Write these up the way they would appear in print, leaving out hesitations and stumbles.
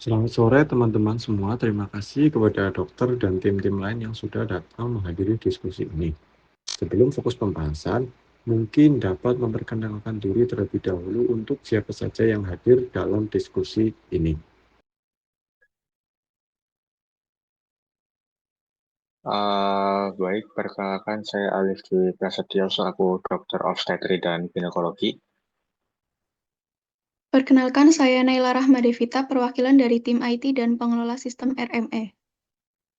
Selamat sore teman-teman semua. Terima kasih kepada dokter dan tim-tim lain yang sudah datang menghadiri diskusi ini. Sebelum fokus pembahasan, mungkin dapat memperkenalkan diri terlebih dahulu untuk siapa saja yang hadir dalam diskusi ini. Baik, perkenalkan saya Alif Dwi Prasetyo, selaku Dokter Obstetri dan Ginekologi. Perkenalkan, saya Naila Rahmadevita, perwakilan dari tim IT dan pengelola sistem RME.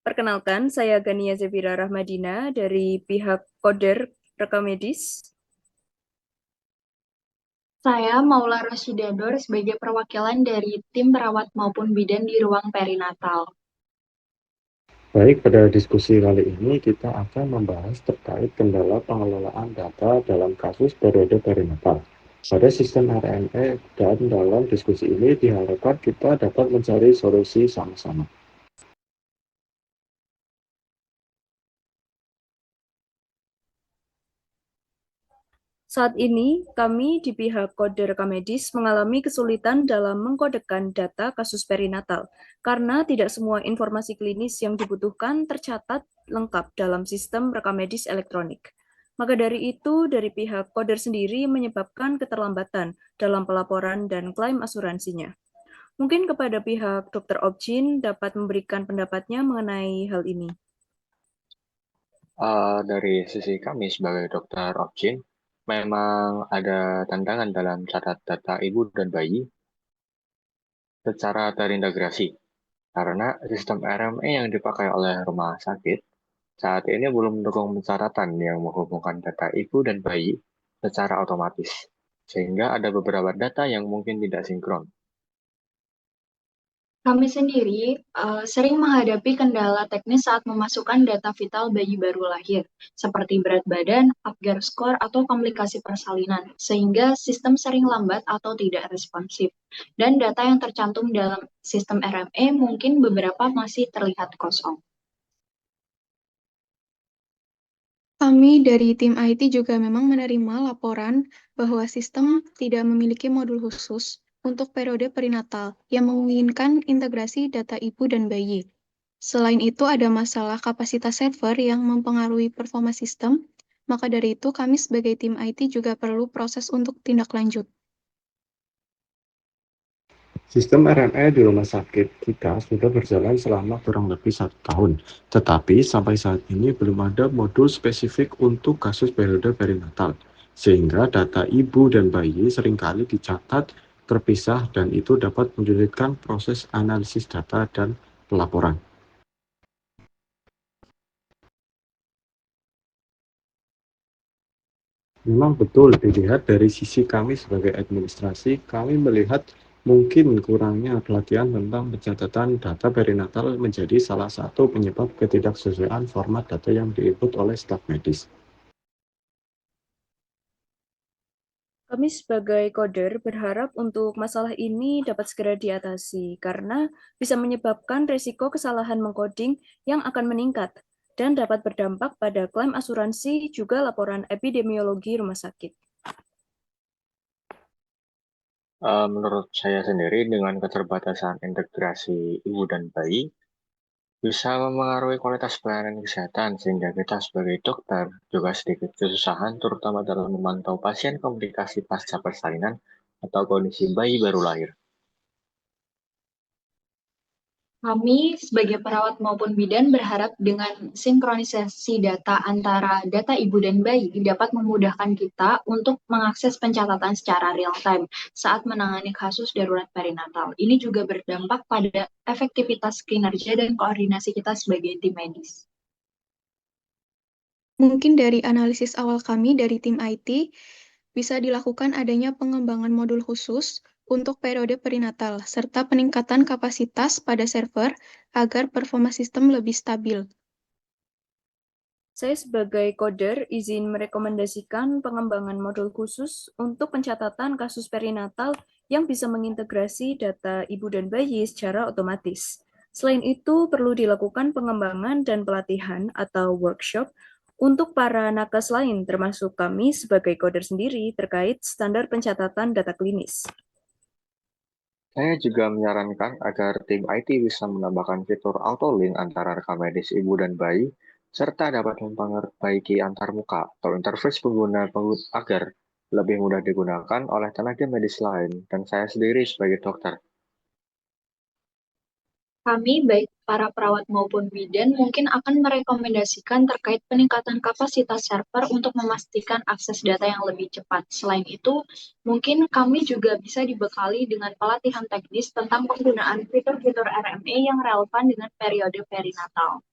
Perkenalkan, saya Gania Zefira Rahmadina dari pihak Koder Rekam Medis. Saya Maula Rosyidador sebagai perwakilan dari tim perawat maupun bidan di ruang perinatal. Baik, pada diskusi kali ini kita akan membahas terkait kendala pengelolaan data dalam kasus periode perinatal pada sistem RME, dan dalam diskusi ini diharapkan kita dapat mencari solusi sama-sama. Saat ini, kami di pihak Koder Rekam Medis mengalami kesulitan dalam mengkodekan data kasus perinatal karena tidak semua informasi klinis yang dibutuhkan tercatat lengkap dalam sistem rekam medis elektronik. Maka dari itu, dari pihak Koder sendiri menyebabkan keterlambatan dalam pelaporan dan klaim asuransinya. Mungkin kepada pihak Dr. Objin dapat memberikan pendapatnya mengenai hal ini. Dari sisi kami sebagai dokter Objin, memang ada tantangan dalam catat data ibu dan bayi secara terintegrasi, karena sistem RME yang dipakai oleh rumah sakit saat ini belum mendukung pencatatan yang menghubungkan data ibu dan bayi secara otomatis, sehingga ada beberapa data yang mungkin tidak sinkron. Kami sendiri sering menghadapi kendala teknis saat memasukkan data vital bayi baru lahir, seperti berat badan, Apgar score, atau komplikasi persalinan, sehingga sistem sering lambat atau tidak responsif. Dan data yang tercantum dalam sistem RME mungkin beberapa masih terlihat kosong. Kami dari tim IT juga memang menerima laporan bahwa sistem tidak memiliki modul khusus untuk periode perinatal yang memungkinkan integrasi data ibu dan bayi. Selain itu, ada masalah kapasitas server yang mempengaruhi performa sistem, maka dari itu kami sebagai tim IT juga perlu proses untuk tindak lanjut. Sistem RME di rumah sakit kita sudah berjalan selama kurang lebih 1 tahun, tetapi sampai saat ini belum ada modul spesifik untuk kasus periode perinatal, sehingga data ibu dan bayi seringkali dicatat terpisah dan itu dapat menyulitkan proses analisis data dan pelaporan. Memang betul dilihat dari sisi kami sebagai administrasi, kami melihat mungkin kurangnya pelatihan tentang pencatatan data perinatal menjadi salah satu penyebab ketidaksesuaian format data yang diinput oleh staf medis. Kami sebagai coder berharap untuk masalah ini dapat segera diatasi karena bisa menyebabkan risiko kesalahan mengcoding yang akan meningkat dan dapat berdampak pada klaim asuransi juga laporan epidemiologi rumah sakit. Menurut saya sendiri, dengan keterbatasan integrasi ibu dan bayi, bisa memengaruhi kualitas pelayanan kesehatan, sehingga kita sebagai dokter juga sedikit kesusahan, terutama dalam memantau pasien komplikasi pasca persalinan atau kondisi bayi baru lahir. Kami sebagai perawat maupun bidan berharap dengan sinkronisasi data antara data ibu dan bayi dapat memudahkan kita untuk mengakses pencatatan secara real time saat menangani kasus darurat perinatal. Ini juga berdampak pada efektivitas kinerja dan koordinasi kita sebagai tim medis. Mungkin dari analisis awal kami dari tim IT, bisa dilakukan adanya pengembangan modul khusus untuk periode perinatal, serta peningkatan kapasitas pada server agar performa sistem lebih stabil. Saya sebagai coder izin merekomendasikan pengembangan modul khusus untuk pencatatan kasus perinatal yang bisa mengintegrasi data ibu dan bayi secara otomatis. Selain itu, perlu dilakukan pengembangan dan pelatihan atau workshop untuk para nakes lain, termasuk kami sebagai coder sendiri terkait standar pencatatan data klinis. Saya juga menyarankan agar tim IT bisa menambahkan fitur auto link antara rekam medis ibu dan bayi, serta dapat memperbaiki antarmuka atau interface pengguna agar lebih mudah digunakan oleh tenaga medis lain dan saya sendiri sebagai dokter. Kami, baik para perawat maupun bidan, mungkin akan merekomendasikan terkait peningkatan kapasitas server untuk memastikan akses data yang lebih cepat. Selain itu, mungkin kami juga bisa dibekali dengan pelatihan teknis tentang penggunaan fitur-fitur RME yang relevan dengan periode perinatal.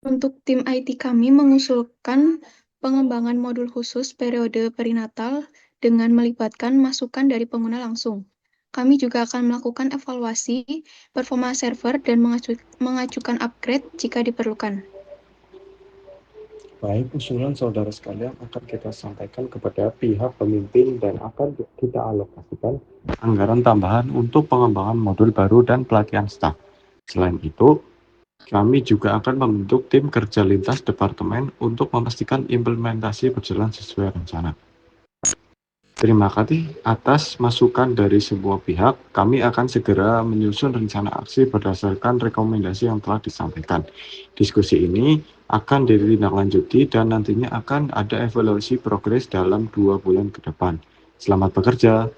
Untuk tim IT kami mengusulkan pengembangan modul khusus periode perinatal dengan melibatkan masukan dari pengguna langsung. Kami juga akan melakukan evaluasi performa server dan mengajukan upgrade jika diperlukan. Baik, usulan saudara sekalian akan kita sampaikan kepada pihak pemimpin dan akan kita alokasikan anggaran tambahan untuk pengembangan modul baru dan pelatihan staf. Selain itu, kami juga akan membentuk tim kerja lintas departemen untuk memastikan implementasi berjalan sesuai rencana. Terima kasih atas masukan dari semua pihak. Kami akan segera menyusun rencana aksi berdasarkan rekomendasi yang telah disampaikan. Diskusi ini akan ditindaklanjuti dan nantinya akan ada evaluasi progres dalam 2 bulan ke depan. Selamat bekerja.